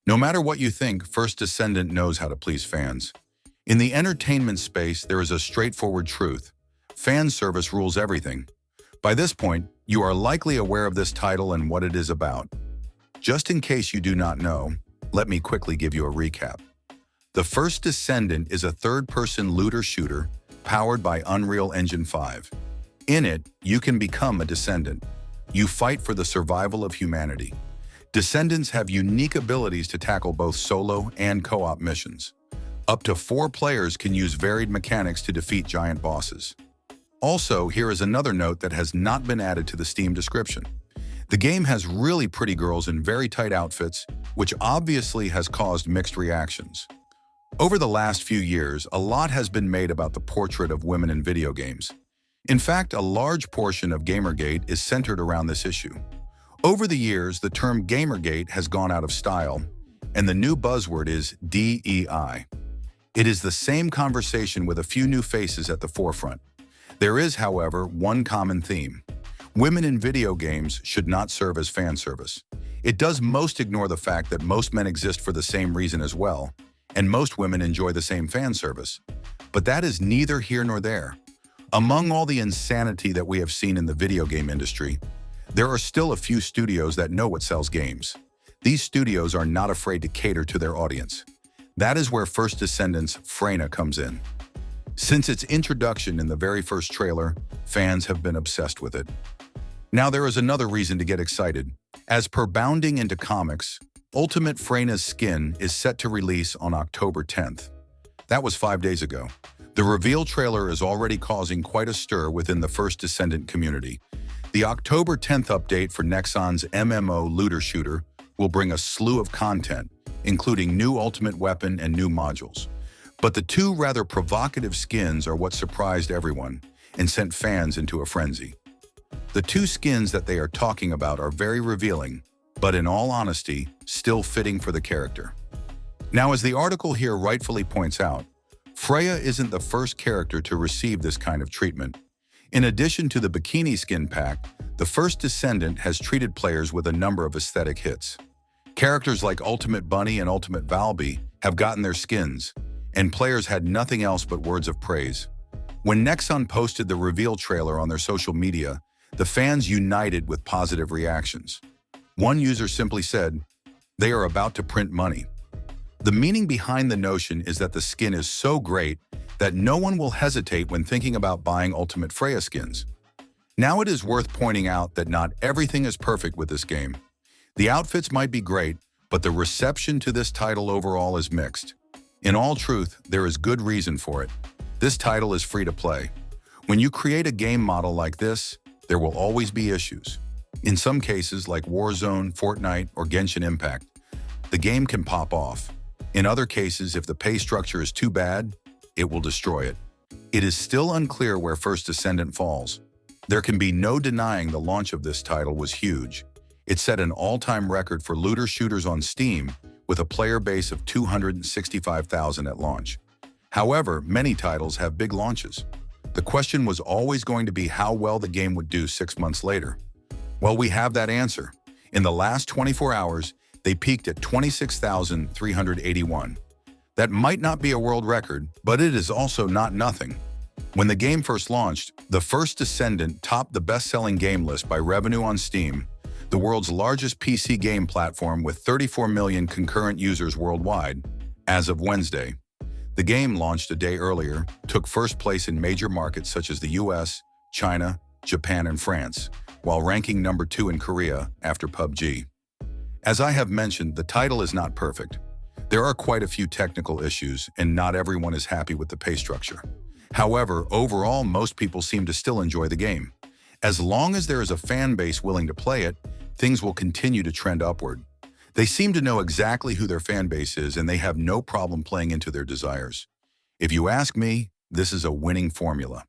No matter what you think, First Descendant knows how to please fans. In the entertainment space, there is a straightforward truth. Fan service rules everything. By this point, you are likely aware of this title and what it is about. Just in case you do not know, let me quickly give you a recap. The First Descendant is a third-person looter shooter powered by Unreal Engine 5. In it, you can become a Descendant. You fight for the survival of humanity. Descendants have unique abilities to tackle both solo and co-op missions. Up to 4 players can use varied mechanics to defeat giant bosses. Also, here is another note that has not been added to the Steam description. The game has really pretty girls in very tight outfits, which obviously has caused mixed reactions. Over the last few years, a lot has been made about the portrait of women in video games. In fact, a large portion of Gamergate is centered around this issue. Over the years, the term Gamergate has gone out of style, and the new buzzword is DEI. It is the same conversation with a few new faces at the forefront. There is, however, one common theme. Women in video games should not serve as fan service. It does most ignore the fact that most men exist for the same reason as well, and most women enjoy the same fan service. But that is neither here nor there. Among all the insanity that we have seen in the video game industry, there are still a few studios that know what sells games. These studios are not afraid to cater to their audience. That is where First Descendant's Freyna comes in. Since its introduction in the very first trailer, fans have been obsessed with it. Now there is another reason to get excited. As per bounding into comics, Ultimate Freyna's skin is set to release on October 10th. That was 5 days ago. The reveal trailer is already causing quite a stir within the First Descendant community. The October 10th update for Nexon's MMO looter shooter will bring a slew of content, including new ultimate weapon and new modules. But the 2 rather provocative skins are what surprised everyone and sent fans into a frenzy. The 2 skins that they are talking about are very revealing, but in all honesty, still fitting for the character. Now, as the article here rightfully points out, Freyna isn't the first character to receive this kind of treatment. In addition to the bikini skin pack, the First Descendant has treated players with a number of aesthetic hits. Characters like Ultimate Bunny and Ultimate Valby have gotten their skins, and players had nothing else but words of praise. When Nexon posted the reveal trailer on their social media, the fans united with positive reactions. One user simply said, "They are about to print money." The meaning behind the notion is that the skin is so great that no one will hesitate when thinking about buying Ultimate Freyna skins. Now it is worth pointing out that not everything is perfect with this game. The outfits might be great, but the reception to this title overall is mixed. In all truth, there is good reason for it. This title is free to play. When you create a game model like this, there will always be issues. In some cases, like Warzone, Fortnite, or Genshin Impact, the game can pop off. In other cases, if the pay structure is too bad, it will destroy it. It is still unclear where First Descendant falls. There can be no denying the launch of this title was huge. It set an all-time record for looter shooters on Steam, with a player base of 265,000 at launch. However, many titles have big launches. The question was always going to be how well the game would do 6 months later. Well, we have that answer. In the last 24 hours, they peaked at 26,381. That might not be a world record, but it is also not nothing. When the game first launched, the First Descendant topped the best-selling game list by revenue on Steam, the world's largest PC game platform with 34 million concurrent users worldwide, as of Wednesday. The game launched a day earlier, took first place in major markets such as the US, China, Japan, and France, while ranking number 2 in Korea after PUBG. As I have mentioned, the title is not perfect. There are quite a few technical issues, and not everyone is happy with the pay structure. However, overall, most people seem to still enjoy the game. As long as there is a fan base willing to play it, things will continue to trend upward. They seem to know exactly who their fan base is, and they have no problem playing into their desires. If you ask me, this is a winning formula.